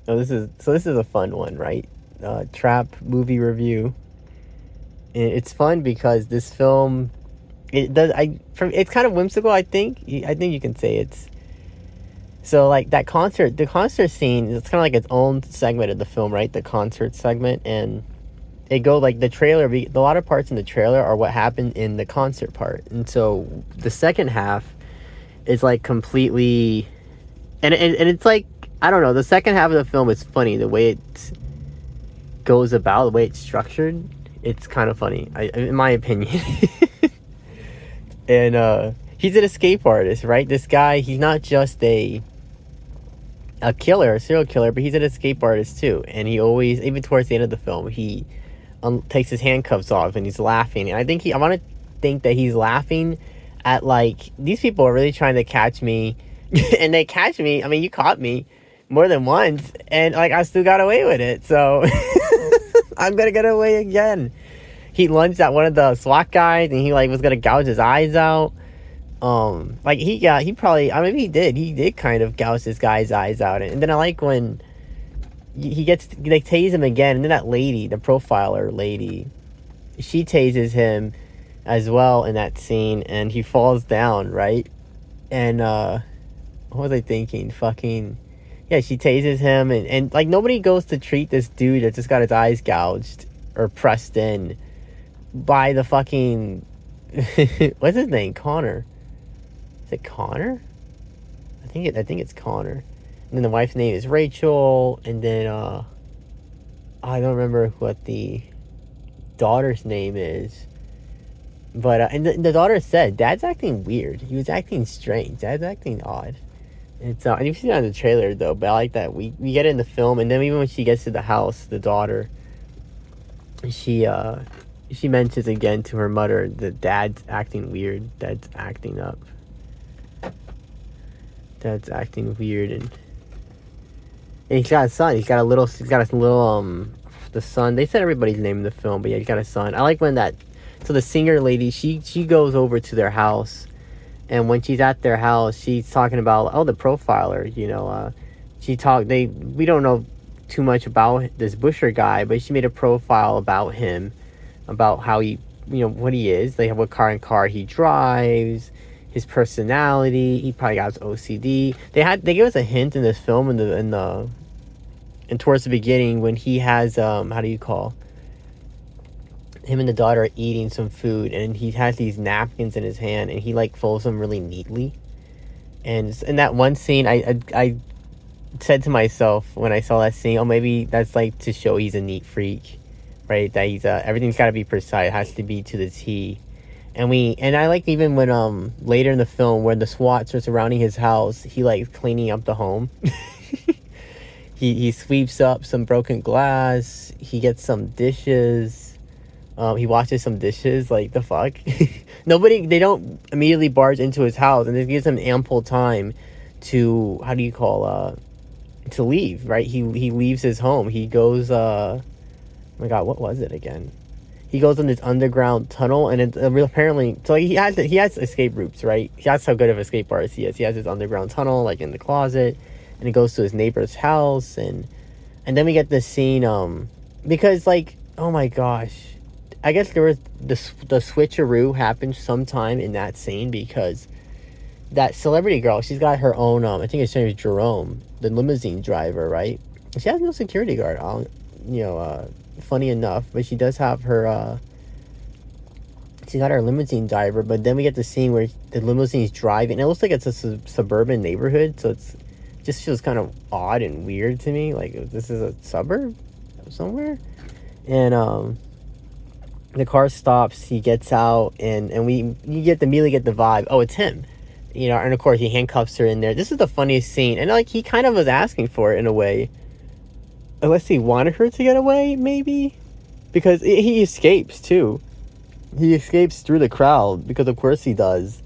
Oh, this is a fun one, right? Trap movie review. And it's fun because this film, it does it's kind of whimsical. I think you can say it's so like that concert. The concert scene, it's kind of like its own segment of the film, right? The concert segment, and it go like the trailer. A lot of parts in the trailer are what happened in the concert part, and so the second half is like completely, and it's like, I don't know. The second half of the film is funny. The way it goes about, the way it's structured, it's kind of funny, in my opinion. And he's an escape artist, right? This guy, he's not just a killer, a serial killer, but he's an escape artist too. And he always, even towards the end of the film, he takes his handcuffs off and he's laughing. And I want to think that he's laughing at like, these people are really trying to catch me, and they catch me. I mean, you caught me more than once, and like I still got away with it. So I'm gonna get away again. He lunged at one of the SWAT guys, and he like was gonna gouge his eyes out. Like he probably, I mean, he did kind of gouge this guy's eyes out. And then I like when he gets, they tase him again, and then that lady, the profiler lady, she tases him as well in that scene, and he falls down, right? And what was I thinking? Fucking yeah, she tases him, and like nobody goes to treat this dude that just got his eyes gouged or pressed in by the fucking what's his name? Connor. Is it Connor? I think it's Connor. And then the wife's name is Rachel, and then I don't remember what the daughter's name is. But and the daughter said, "Dad's acting weird. He was acting strange. Dad's acting odd." And you've seen it on the trailer though, but I like that we get it in the film, and then even when she gets to the house, the daughter, she mentions again to her mother that dad's acting weird. Dad's acting up. Dad's acting weird, and he's got a son. He's got a little. He's got a little. The son. They said everybody's name in the film, but yeah, he's got a son. I like when that. So the singer lady, she goes over to their house, and when she's at their house, she's talking about, oh, the profiler. You know, we don't know too much about this Busher guy, but she made a profile about him, about how he, you know, what he is. They have what car he drives, his personality. He probably got his OCD. They give us a hint in this film and towards the beginning when he has how do you call, him and the daughter are eating some food, and he has these napkins in his hand, and he like folds them really neatly. And in that one scene, I said to myself when I saw that scene, oh, maybe that's like to show he's a neat freak, right? That he's everything's got to be precise, it has to be to the T. And I like even when later in the film when the SWATs are surrounding his house, he like cleaning up the home. He sweeps up some broken glass. He gets some dishes. He washes some dishes. Like, the fuck. They don't immediately barge into his house, and this gives him ample time to, how do you call, to leave, right? He leaves his home. He goes, oh my god, what was it again? He goes in this underground tunnel, and it's apparently, so he has escape routes, right? That's how good of an escape artist he is. He has this underground tunnel, like in the closet, and he goes to his neighbor's house, and then we get this scene, because like, oh my gosh, I guess there was the switcheroo happened sometime in that scene, because that celebrity girl, she's got her own, I think his name is Jerome, the limousine driver, right? She has no security guard on, funny enough, but she does have her, she got her limousine driver, but then we get the scene where the limousine's driving, and it looks like it's a suburban neighborhood, so it's just feels kind of odd and weird to me, like this is a suburb somewhere. And the car stops, he gets out, and you immediately get the vibe, oh, it's him, and of course he handcuffs her in there. This is the funniest scene, and like he kind of was asking for it in a way, unless he wanted her to get away, maybe, because he escapes too. He escapes through the crowd, because of course he does.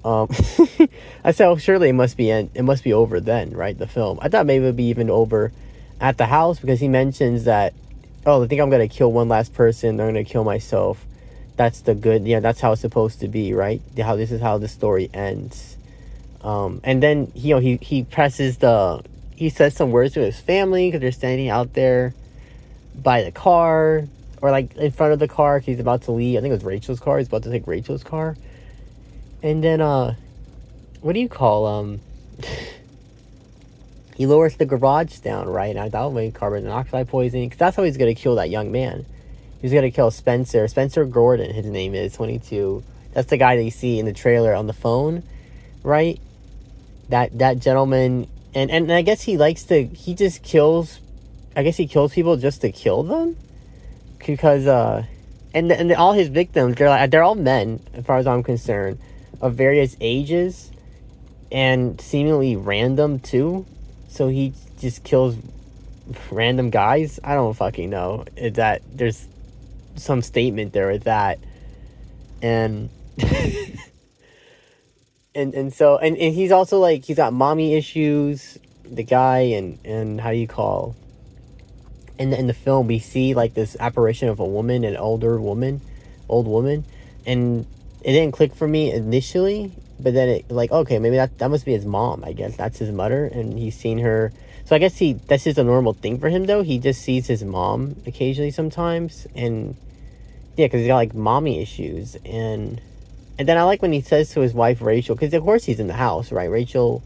I said, oh, surely it must be over then, right? The film. I thought maybe it would be even over at the house, because he mentions that, oh, I think I'm gonna kill one last person. I'm gonna kill myself. That's the good. Yeah, that's how it's supposed to be, right? This is how the story ends. And then he presses the he says some words to his family because they're standing out there by the car, or like in front of the car. He's about to leave. I think it was Rachel's car. He's about to take Rachel's car. And then what do you call he lowers the garage down, right? And that'll make carbon monoxide poisoning, because that's how he's gonna kill that young man. He's gonna kill Spencer Gordon, his name is 22. That's the guy that you see in the trailer on the phone, right? That gentleman. And I guess he just kills, I guess he kills people just to kill them, because and all his victims, they're all men, as far as I'm concerned, of various ages, and seemingly random too. So he just kills random guys. I don't fucking know. Is that there's some statement there with that, and and he's also like, he's got mommy issues, the guy, and how do you call, in the film we see like this apparition of a woman, an old woman, and it didn't click for me initially, but then it, like, okay, maybe that must be his mom. I guess that's his mother, and he's seen her. So I guess that's just a normal thing for him, though. He just sees his mom occasionally sometimes, and yeah, because he's got like mommy issues. And then I like when he says to his wife Rachel, because of course he's in the house, right? Rachel,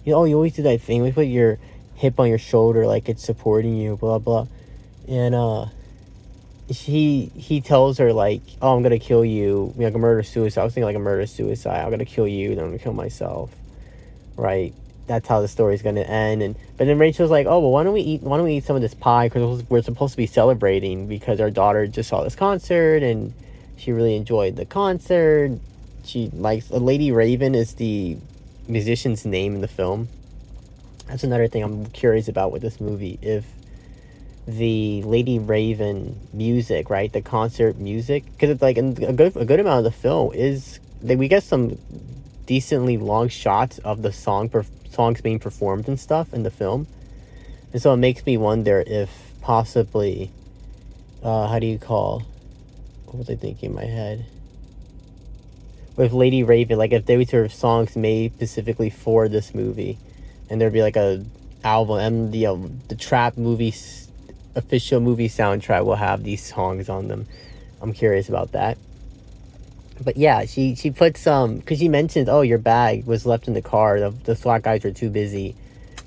you always do that thing, we put your hip on your shoulder like it's supporting you, blah blah. And he tells her like, oh, I'm gonna kill you, like a murder suicide. I was thinking like a murder suicide. I'm gonna kill you, then I'm gonna kill myself, right? That's how the story's gonna end. But then Rachel's like, oh well, why don't we eat some of this pie, because we're supposed to be celebrating because our daughter just saw this concert and she really enjoyed the concert. She likes, Lady Raven is the musician's name in the film. That's another thing I'm curious about with this movie, if the Lady Raven music, right, the concert music, because it's like a good amount of the film is that we get some decently long shots of the songs being performed and stuff in the film, and so it makes me wonder if possibly how do you call, what was I thinking in my head, with Lady Raven, like if they were sort of songs made specifically for this movie, and there'd be like a album, and the trap movies official movie soundtrack will have these songs on them. I'm curious about that. But yeah, she puts because she mentions, oh, your bag was left in the car. The SWAT guys were too busy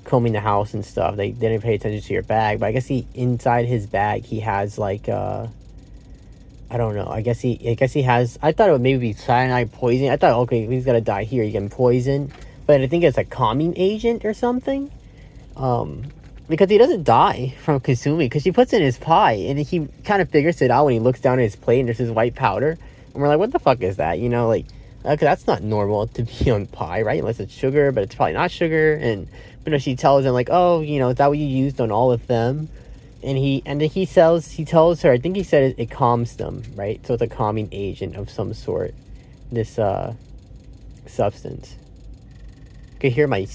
combing the house and stuff. They didn't pay attention to your bag. But I guess inside his bag he has like I don't know. I guess he has. I thought it would maybe be cyanide poisoning. I thought, okay, he's gonna die here. You're getting poisoned. But I think it's a calming agent or something. Because he doesn't die from consuming, because she puts it in his pie, and he kind of figures it out when he looks down at his plate and there's this white powder, and we're like, what the fuck is that? You know, like, because that's not normal to be on pie, right? Unless it's sugar, but it's probably not sugar. And she tells him like, oh, is that what you used on all of them? And then he tells her, I think he said it calms them, right? So it's a calming agent of some sort, this substance. You can hear my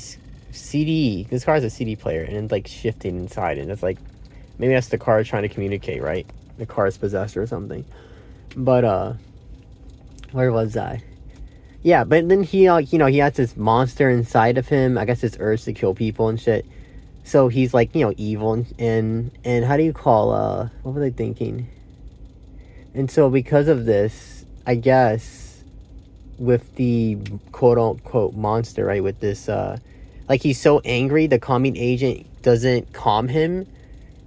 CD. This car has a CD player, and it's like shifting inside, and it's like, maybe that's the car trying to communicate, right? The car is possessed or something. But where was I? Yeah, but then he he has this monster inside of him, I guess this urge to kill people and shit. So he's like, evil, and how do you call, what was I thinking? And so because of this, I guess, with the quote unquote monster, right, with this like, he's so angry, the calming agent doesn't calm him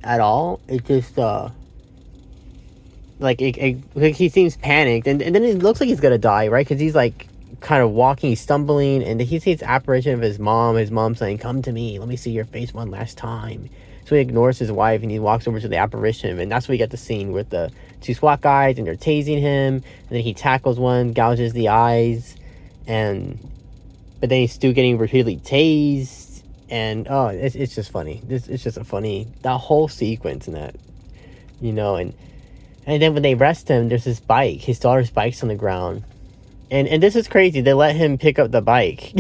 at all. It just, like he seems panicked, and then it looks like he's gonna die, right? Because he's, like, kind of walking, he's stumbling, and he sees apparition of his mom saying, come to me, let me see your face one last time. So he ignores his wife, and he walks over to the apparition, and that's where we get the scene with the two SWAT guys, and they're tasing him, and then he tackles one, gouges the eyes, but then he's still getting repeatedly tased, and it's just funny. It's just a funny, that whole sequence in that, and then when they arrest him, there's this bike. His daughter's bike's on the ground, and this is crazy. They let him pick up the bike.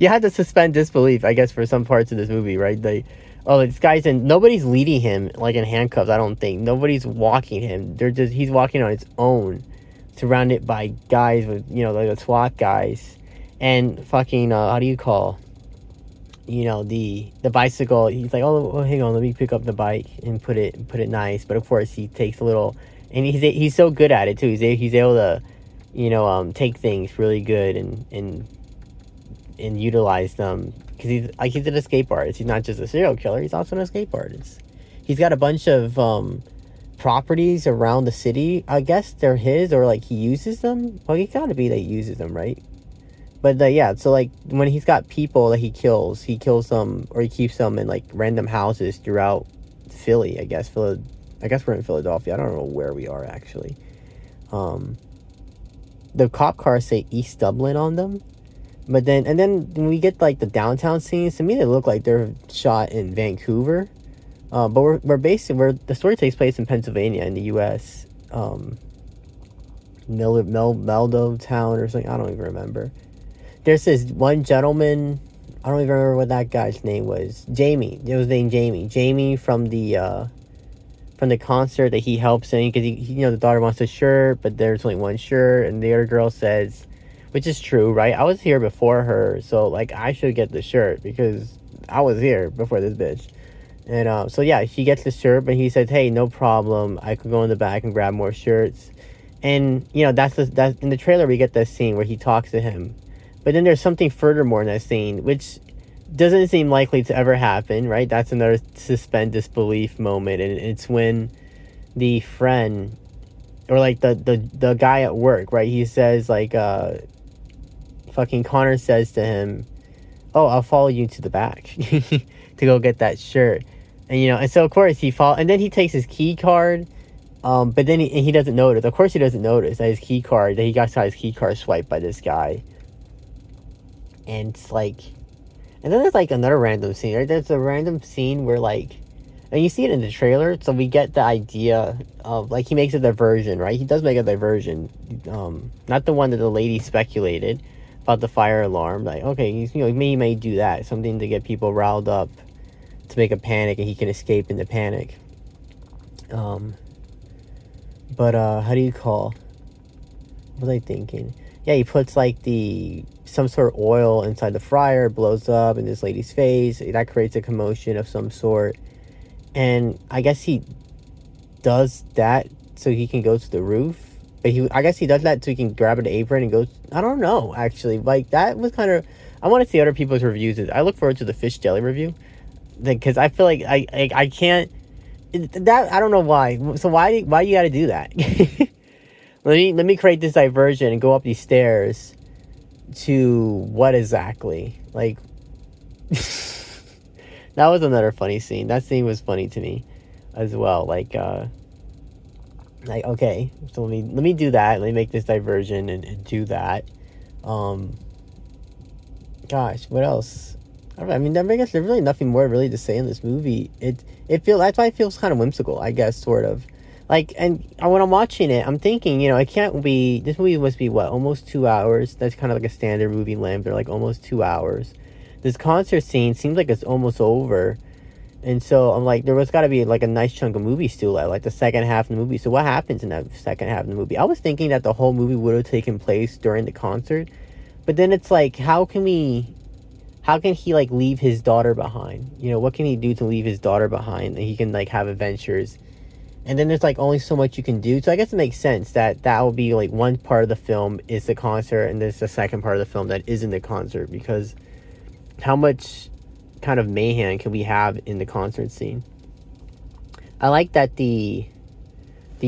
You had to suspend disbelief, I guess, for some parts of this movie, right? This guy's in. Nobody's leading him like in handcuffs. I don't think nobody's walking him. He's walking on his own, surrounded by guys with like the SWAT guys. And fucking, how do you call? the bicycle. He's like, oh, hang on, let me pick up the bike and put it nice. But of course, he takes a little, and he's so good at it too. He's able to, take things really good and utilize them because he's an escape artist. He's not just a serial killer. He's also an escape artist. He's got a bunch of properties around the city. I guess they're his, or like he uses them. Well, he gotta be that he uses them, right? But yeah, so like when he's got people that he kills them, or he keeps them in like random houses throughout Philly. I guess I guess we're in Philadelphia. I don't know where we are actually. The cop cars say East Dublin on them, but then when we get like the downtown scenes, to me they look like they're shot in Vancouver. But the story takes place in Pennsylvania in the U.S. Meldo Town or something. I don't even remember. There's this one gentleman. I don't even remember what that guy's name was. Jamie. It was named Jamie. Jamie from the concert that he helps in, because the daughter wants a shirt, but there's only one shirt, and the other girl says, which is true, right? I was here before her, so like I should get the shirt because I was here before this bitch. And so yeah, she gets the shirt, but he says, "Hey, no problem. I could go in the back and grab more shirts." And that's in the trailer we get this scene where he talks to him. But then there's something furthermore in that scene, which doesn't seem likely to ever happen, right? That's another suspend disbelief moment, and it's when the friend, or like the guy at work, right? He says like, fucking Connor says to him, "Oh, I'll follow you to the back to go get that shirt," and so of course and then he takes his key card, but then he doesn't notice. Of course, he doesn't notice that he got his key card swiped by this guy. And it's like, and then there's like another random scene, right? There's a random scene where like, and you see it in the trailer, so we get the idea of like he makes a diversion, right? He does make a diversion, not the one that the lady speculated about the fire alarm. Like, okay, he may do that, something to get people riled up, to make a panic, and he can escape in the panic. But how do you call? What was I thinking? Yeah, he puts like some sort of oil inside the fryer, blows up in this lady's face. That creates a commotion of some sort. And I guess he does that so he can go to the roof. But I guess he does that so he can grab an apron and go. I don't know, actually. Like, that was kind of. I want to see other people's reviews. I look forward to the fish jelly review, because I feel like I can't. I don't know why. So why you got to do that? Let me create this diversion and go up these stairs to what exactly? Like, that was another funny scene. That scene was funny to me as well. Like okay, so let me do that. Let me make this diversion and do that. Gosh, what else? I mean, I guess there's really nothing more really to say in this movie. That's why it feels kind of whimsical, I guess, sort of. Like, and when I'm watching it, I'm thinking, it can't be, this movie must be, what, almost 2 hours? That's kind of like a standard movie length. They're like almost 2 hours. This concert scene seems like it's almost over. And so I'm like, there was got to be like a nice chunk of movie still left, like the second half of the movie. So what happens in that second half of the movie? I was thinking that the whole movie would have taken place during the concert. But then it's like, how can he like leave his daughter behind? What can he do to leave his daughter behind that he can like have adventures? And then there's like only so much you can do. So I guess it makes sense that will be like one part of the film is the concert, and there's the second part of the film that isn't the concert, because how much kind of mayhem can we have in the concert scene? I like that the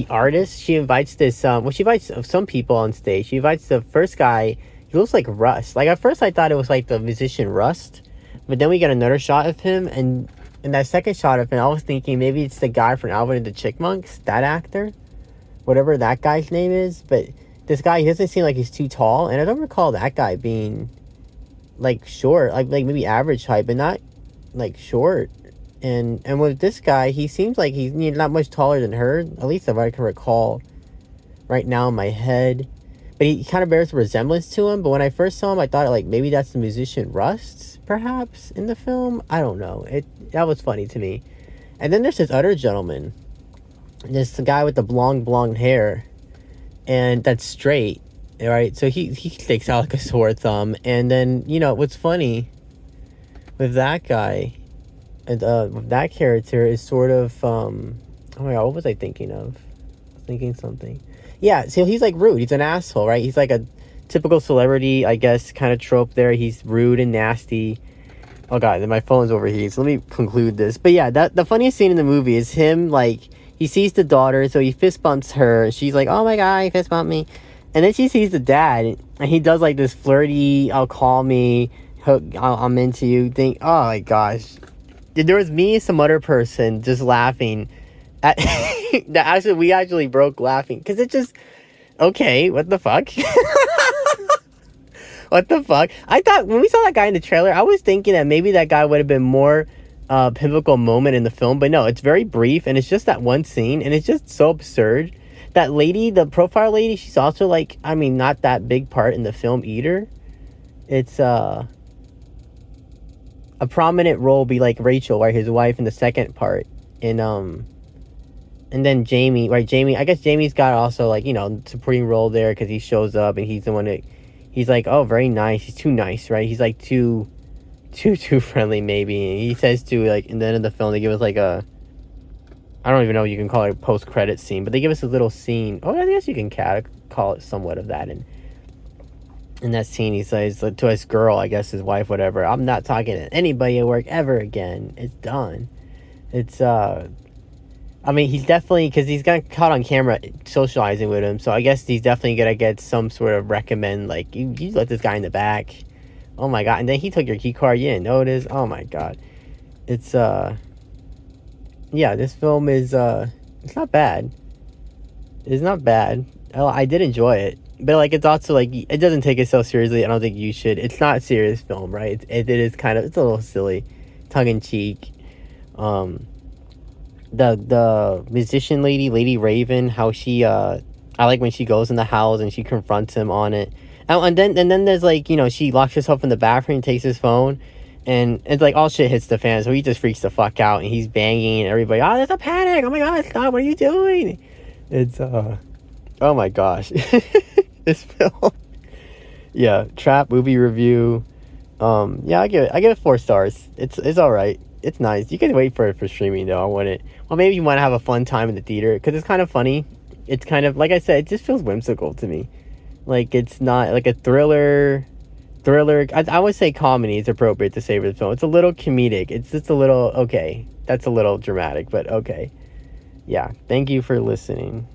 artist, she invites she invites some people on stage. She invites the first guy. He looks like Rust. Like, at first I thought it was like the musician Rust, but then we get another shot of him, and in that second shot of him, I was thinking maybe it's the guy from Alvin and the Chipmunks, that actor, whatever that guy's name is. But this guy, he doesn't seem like he's too tall, and I don't recall that guy being like short, like maybe average height, but not like short. And with this guy, he seems like he's not much taller than her, at least if I can recall right now in my head. But he kind of bears a resemblance to him. But when I first saw him, I thought like maybe that's the musician Rust, perhaps, in the film. I don't know. That was funny to me. And then there's this other gentleman, this guy with the blonde hair, and that's straight, right? So he sticks out like a sore thumb. And then what's funny with that guy, and with that character is sort of oh my god, what was I thinking of? I was thinking something. Yeah, so he's like rude. He's an asshole, right? He's like a typical celebrity, I guess, kind of trope there. He's rude and nasty. Oh god, my phone's overheating. So let me conclude this. But yeah, that the funniest scene in the movie is him like he sees the daughter, so he fist bumps her. She's like, "Oh my god, he fist bumped me," and then she sees the dad, and he does like this flirty, "I'll call me, I'm into you" thing. Oh my gosh, there was me and some other person just laughing at that. Actually, we actually broke laughing because it just okay. What the fuck? What the fuck? I thought when we saw that guy in the trailer, I was thinking that maybe that guy would have been more pivotal moment in the film, but no, it's very brief and it's just that one scene and it's just so absurd. That lady, the profile lady, she's also like, I mean, not that big part in the film either. It's a prominent role be like Rachel, right, his wife in the second part. And then Jamie, right? Jamie, I guess Jamie's got also like, you know, supporting role there because he shows up and he's the one that he's like, oh, very nice. He's too nice, right? He's like too friendly, maybe. And he says to like in the end of the film, they give us like a, I don't even know what you can call it, a post-credit scene, but they give us a little scene. Oh, I guess you can call it somewhat of that. And in that scene, he says to his girl, I guess his wife, whatever, "I'm not talking to anybody at work ever again. It's done." It's I mean, he's definitely, because he's got caught on camera socializing with him, so I guess he's definitely gonna get some sort of recommend, like, you let this guy in the back. Oh my god, and then he took your key card, you didn't notice. Oh my god. It's, yeah, this film is, it's not bad. It's not bad. I did enjoy it. But, like, it's also, like, it doesn't take itself seriously. I don't think you should. It's not a serious film, right? It is kind of, it's a little silly. Tongue-in-cheek. The musician lady Raven, how she I like when she goes in the house and she confronts him on it. And then there's like, you know, she locks herself in the bathroom and takes his phone, and it's like all shit hits the fan, so he just freaks the fuck out and he's banging and everybody, "Oh, there's a panic, oh my god, stop, what are you doing?" It's oh my gosh. This film. Yeah, Trap movie review. Yeah, I give it 4 stars. It's all right. It's nice. You can wait for it for streaming though. I want it. Well, maybe you want to have a fun time in the theater because it's kind of funny. It's kind of, like I said, it just feels whimsical to me. Like, it's not like a thriller. I would say comedy is appropriate to say for the film. It's a little comedic. It's just a little, okay. That's a little dramatic, but okay. Yeah. Thank you for listening.